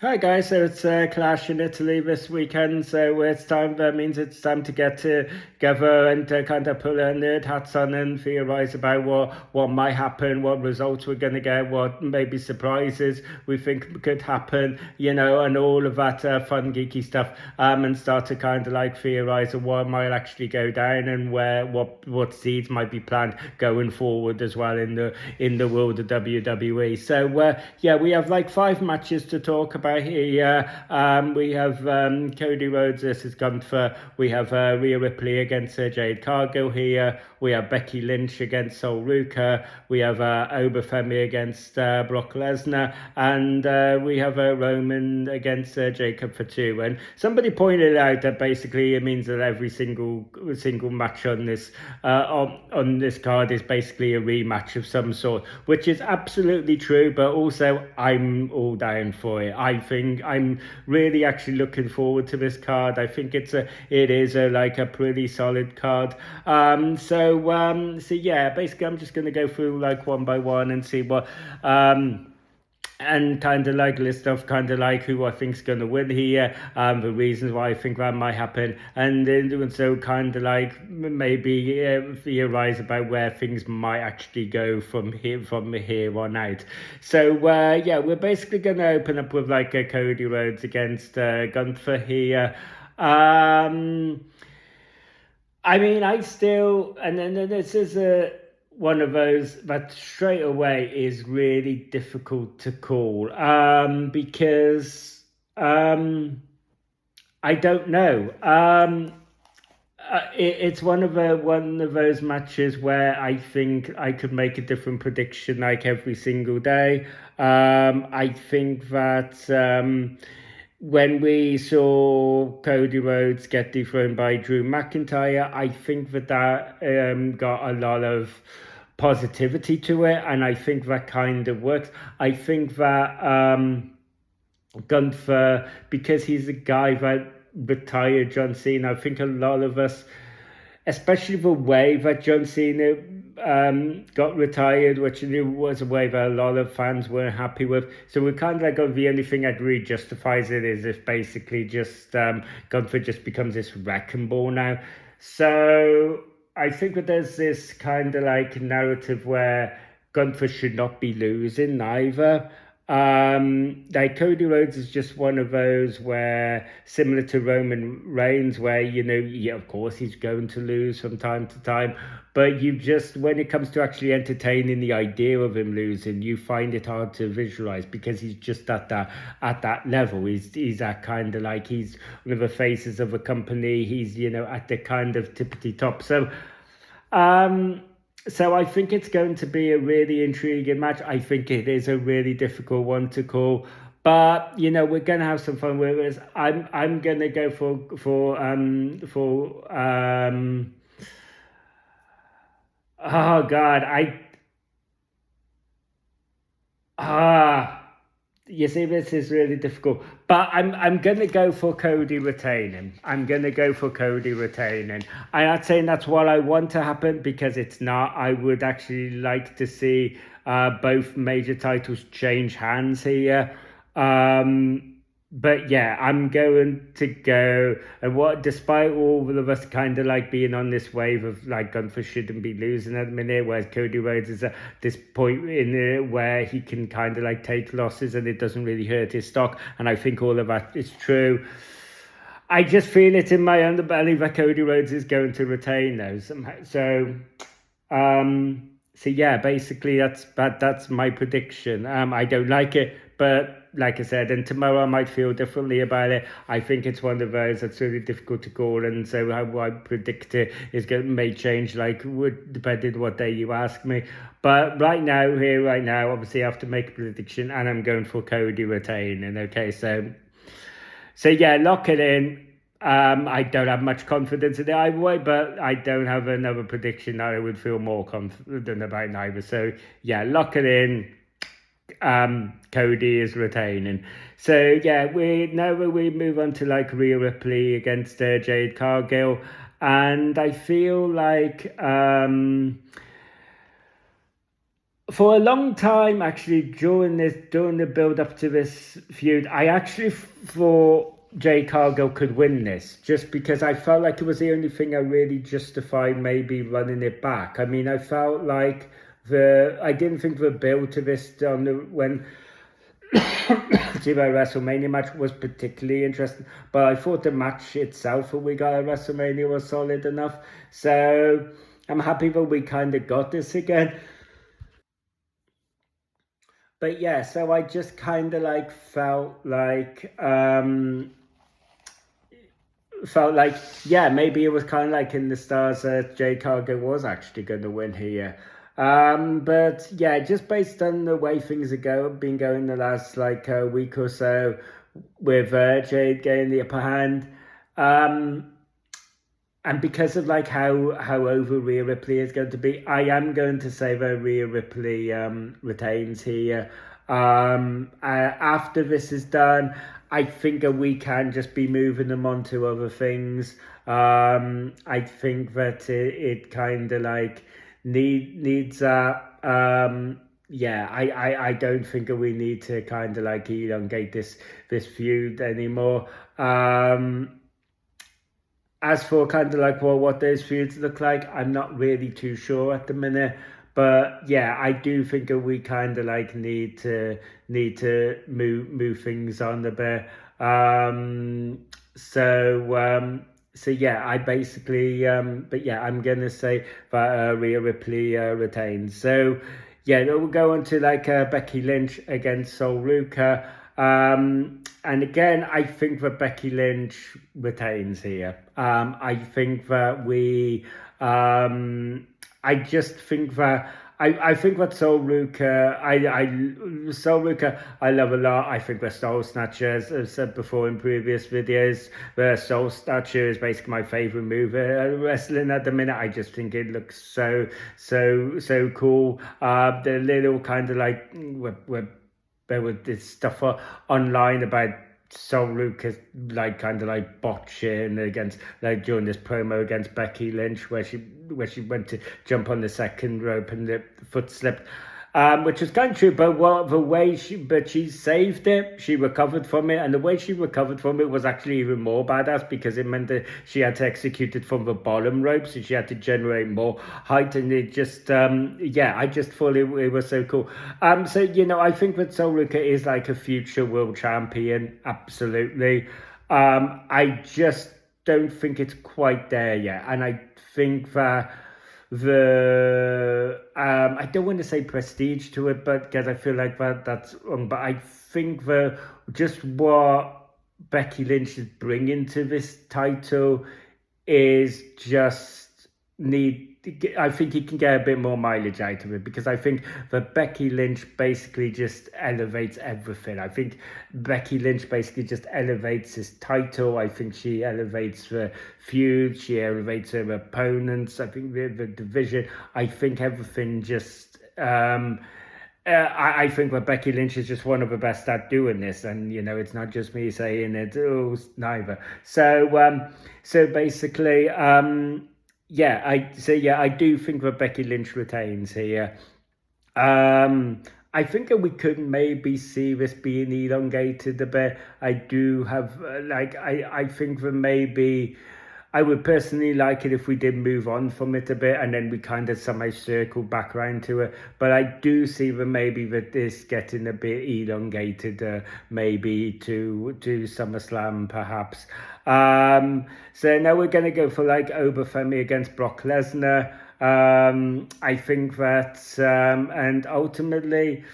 Hi guys, so it's Clash in Italy this weekend, so it's time. That means it's time to get together and kind of put our nerd hats on and theorize about what might happen, what results we're going to get, what maybe surprises we think could happen, and all of that fun geeky stuff. And start to kind of like theorize of what might actually go down and where what seeds might be planted going forward as well in the world of WWE. So yeah, we have like 5 matches to talk about here. We have Cody Rhodes versus Gunther. We have Rhea Ripley against Jade Cargill here. We have Becky Lynch against Sol Ruka. We have Oberfemi against Brock Lesnar. And we have Roman against Jacob Fatu. And somebody pointed out that basically it means that every single match on this card is basically a rematch of some sort, which is absolutely true, but also I'm all down for it. I think I'm really actually looking forward to this card. I think it is a pretty solid card. So yeah, basically I'm just going to go through like one by one and see what and kind of like list off kind of like who I think's going to win here, the reasons why I think that might happen, and in doing so kind of like maybe theorize about where things might actually go from here on out. So yeah, we're basically going to open up with like Cody Rhodes against Gunther here. I mean, I still, and then this is one of those that straight away is really difficult to call because I don't know. It's one of those matches where I think I could make a different prediction like every single day. I think that when we saw Cody Rhodes get dethroned by Drew McIntyre, I think that got a lot of positivity to it, and I think that kind of works. I think that Gunther, because he's a guy that retired John Cena, I think a lot of us, especially the way that John Cena got retired, which was a way that a lot of fans weren't happy with. So we're kind of like, the only thing that really justifies it is if basically just Gunther just becomes this wrecking ball now. So I think that there's this kind of like narrative where Gunther should not be losing either. Like Cody Rhodes is just one of those where, similar to Roman Reigns, where yeah, of course he's going to lose from time to time, but you just, when it comes to actually entertaining the idea of him losing, you find it hard to visualize because he's just at that level. He's that kind of like, he's one of the faces of a company. He's at the kind of tippity top. So I think it's going to be a really intriguing match. I think it is a really difficult one to call, but we're gonna have some fun with it. I'm gonna go for oh God, ah. You see, this is really difficult, but I'm gonna go for Cody retaining. I'm gonna go for Cody retaining. I'm not saying that's what I want to happen because it's not. I would actually like to see both major titles change hands here. But yeah, I'm going to go, and despite all of us kind of like being on this wave of like Gunther shouldn't be losing at the minute, whereas Cody Rhodes is at this point in it where he can kind of like take losses and it doesn't really hurt his stock, and I think all of that is true. I just feel it in my underbelly that Cody Rhodes is going to retain those somehow. So yeah, basically that's my prediction. I don't like it, but like I said, and tomorrow I might feel differently about it. I think it's one of those that's really difficult to call, and so how I predict it may change, depending on what day you ask me. But right now, obviously I have to make a prediction, and I'm going for Cody retaining. Okay, so yeah, lock it in. I don't have much confidence in it either way, but I don't have another prediction that I would feel more confident about neither. So yeah, lock it in. Cody is retaining. So yeah, we move on to like Rhea Ripley against Jade Cargill, and I feel like For a long time, actually, during the build up to this feud, I actually thought Jay Cargill could win this, just because I felt like it was the only thing I really justified maybe running it back. I mean, I felt like I didn't think the build to this on the when Zero WrestleMania match was particularly interesting, but I thought the match itself that we got at WrestleMania was solid enough. So I'm happy that we kind of got this again. But yeah, so I just kind of like felt like yeah, maybe it was kind of like in the stars that Jay Cargill was actually going to win here. But yeah, just based on the way things been going the last like week or so, with Jade getting the upper hand, um, and because of like how over Rhea Ripley is going to be, I am going to say that Rhea Ripley retains here. After this is done, I think that we can just be moving them on to other things. I think that it kind of like needs that. Yeah, I don't think that we need to kind of like elongate this feud anymore. As for kind of like what those feuds look like, I'm not really too sure at the minute. But yeah, I do think that we kind of like need to move things on a bit. Um, so so yeah, I basically but yeah, I'm gonna say that Rhea Ripley retains. So yeah, we'll go on to like Becky Lynch against Sol Ruka. And again, I think that Becky Lynch retains here. I think that I just think that. I think that Soul Ruka, I love a lot. I think the Soul Snatcher, as I've said before in previous videos, the Soul Snatcher is basically my favorite move wrestling at the minute. I just think it looks so cool. The little kind of like we're there was this stuff online about Sol Lucas like kind of like botching against like during this promo against Becky Lynch where she went to jump on the second rope and the foot slipped. Which was kind of true, but she saved it, she recovered from it, and the way she recovered from it was actually even more badass because it meant that she had to execute it from the bottom rope, so she had to generate more height, and it just, yeah, I just thought it was so cool. So, I think that Sol Ruka is like a future world champion, absolutely. I just don't think it's quite there yet, and I think that I don't want to say prestige to it, but because I feel like that's wrong. But I think the just what Becky Lynch is bringing to this title is just need. I think he can get a bit more mileage out of it because I think that Becky Lynch basically just elevates everything. I think Becky Lynch basically just elevates his title. I think she elevates the feud. She elevates her opponents. I think the division. I think everything just. I think that Becky Lynch is just one of the best at doing this, and it's not just me saying it. Oh, neither. So basically, yeah, I do think that Becky Lynch retains here. I think that we could maybe see this being elongated a bit. I do have I think that maybe I would personally like it if we did move on from it a bit and then we kind of somehow circle back around to it. But I do see that maybe that this getting a bit elongated, maybe to SummerSlam perhaps. So now we're going to go for like Oberfemi against Brock Lesnar. I think that, and ultimately,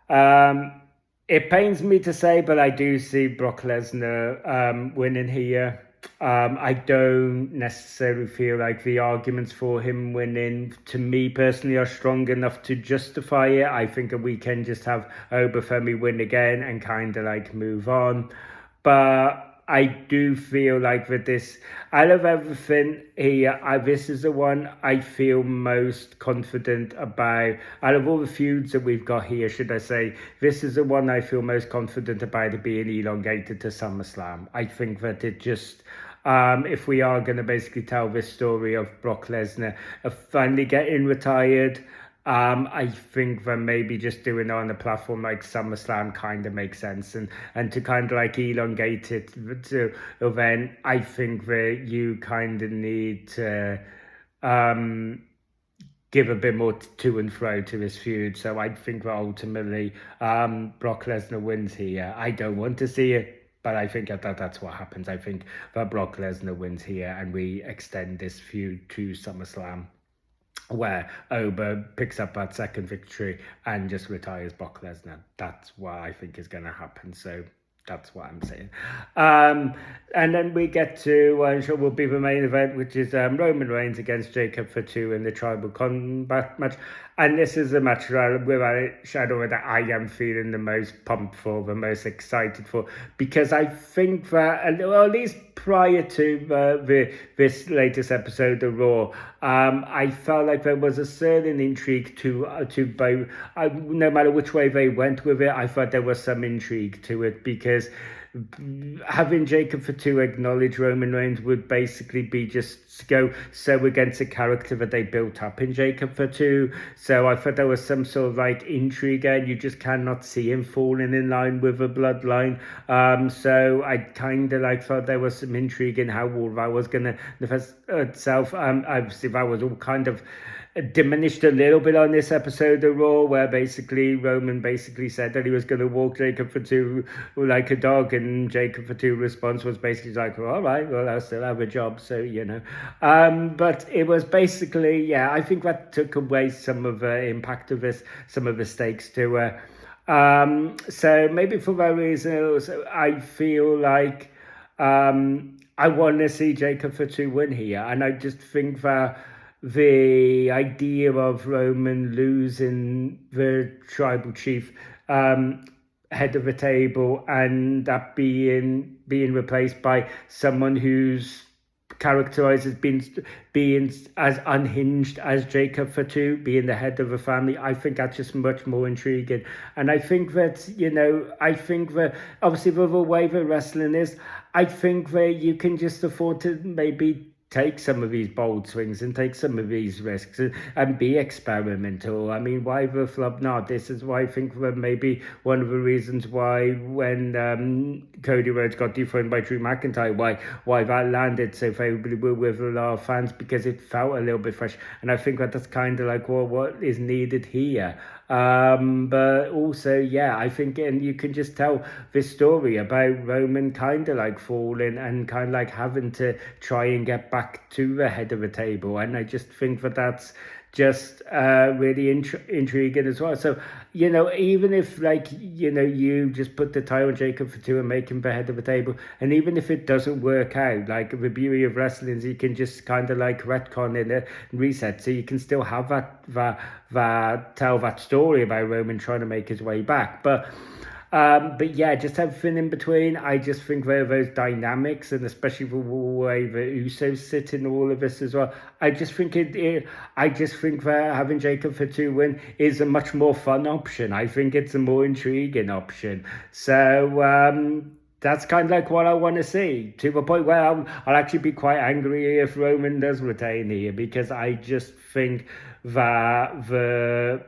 it pains me to say, but I do see Brock Lesnar winning here. I don't necessarily feel like the arguments for him winning, to me personally, are strong enough to justify it. I think that we can just have Oberfemi win again and kind of like move on. But I do feel like with this, out of everything here, this is the one I feel most confident about. Out of all the feuds that we've got here, should I say, this is the one I feel most confident about it being elongated to SummerSlam. I think that it just, if we are going to basically tell this story of Brock Lesnar finally getting retired, I think that maybe just doing it on a platform like SummerSlam kind of makes sense, and to kind of like elongate it to event, I think that you kind of need to give a bit more to and fro to this feud. So I think that ultimately Brock Lesnar wins here. I don't want to see it, but I think that's what happens. I think that Brock Lesnar wins here, and we extend this feud to SummerSlam, where Oba picks up that second victory and just retires Brock Lesnar. That's what I think is going to happen. So that's what I'm saying. And then we get to, I'm sure will be the main event, which is Roman Reigns against Jacob Fatu in the Tribal Combat match. And this is a match without a shadow that I am feeling the most pumped for, the most excited for, because I think that, well, at least prior to this latest episode of Raw, I felt like there was a certain intrigue to both. No matter which way they went with it, I thought there was some intrigue to it, because having Jacob Fatu acknowledge Roman Reigns would basically be just go so against the character that they built up in Jacob Fatu. So I thought there was some sort of like intrigue, and you just cannot see him falling in line with a bloodline. So I kind of like thought there was some intrigue in how all that was going to manifest itself. Obviously that was all kind of diminished a little bit on this episode of Raw, where basically Roman basically said that he was going to walk Jacob Fatu like a dog, and Jacob Fatu's response was basically like, well, all right, well, I still have a job, so, you know. But it was basically, yeah, I think that took away some of the impact of this, some of the stakes to it. So maybe for that reason, also, I feel like I want to see Jacob Fatu win here, and I just think that the idea of Roman losing the tribal chief head of the table, and that being replaced by someone who's characterized as being as unhinged as Jacob Fatu, being the head of a family, I think that's just much more intriguing. And I think that, you know, I think that obviously with the way that wrestling is, I think that you can just afford to maybe take some of these bold swings and take some of these risks and be experimental. I mean, why the flub not? This is why I think that maybe one of the reasons why when Cody Rhodes got dethroned by Drew McIntyre, why that landed so favorably with a lot of fans, because it felt a little bit fresh. And I think that that's kind of like, well, what is needed here. But also, yeah, I think, and you can just tell this story about Roman kind of like falling and kind of like having to try and get back to the head of the table, and I just think that that's just really intriguing as well. So, you know, even if, like, you know, you just put the title on Jacob Fatu and make him the head of the table, and even if it doesn't work out, like, the beauty of wrestling is you can just kind of like retcon it and reset, so you can still have that tell that story about Roman trying to make his way back. But yeah, just everything in between. I just think there are those dynamics, and especially the way the Usos sit in all of this as well. I just think I just think that having Jacob Fatu win is a much more fun option. I think it's a more intriguing option. So that's kind of like what I want to see, to the point where I'll actually be quite angry if Roman does retain here, because I just think that the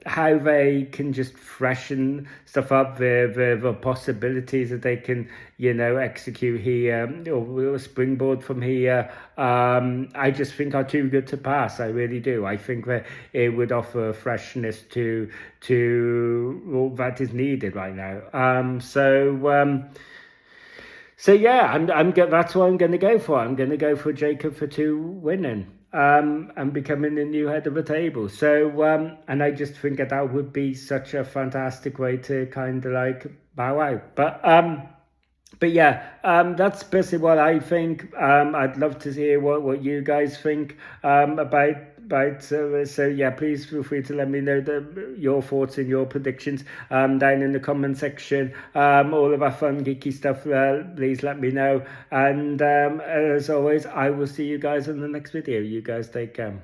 how they can just freshen stuff up, the possibilities that they can, you know, execute here, or springboard from here, I just think are too good to pass. I really do. I think that it would offer freshness to all that is needed right now. So yeah, that's what I'm going to go for. I'm going to go for Jacob Fatu winning. And becoming the new head of the table. So, and I just think that would be such a fantastic way to kind of like bow out. But yeah, that's basically what I think. I'd love to hear what you guys think about. So yeah, please feel free to let me know your thoughts and your predictions down in the comment section. All of our fun geeky stuff, please let me know. And as always, I will see you guys in the next video. You guys take care.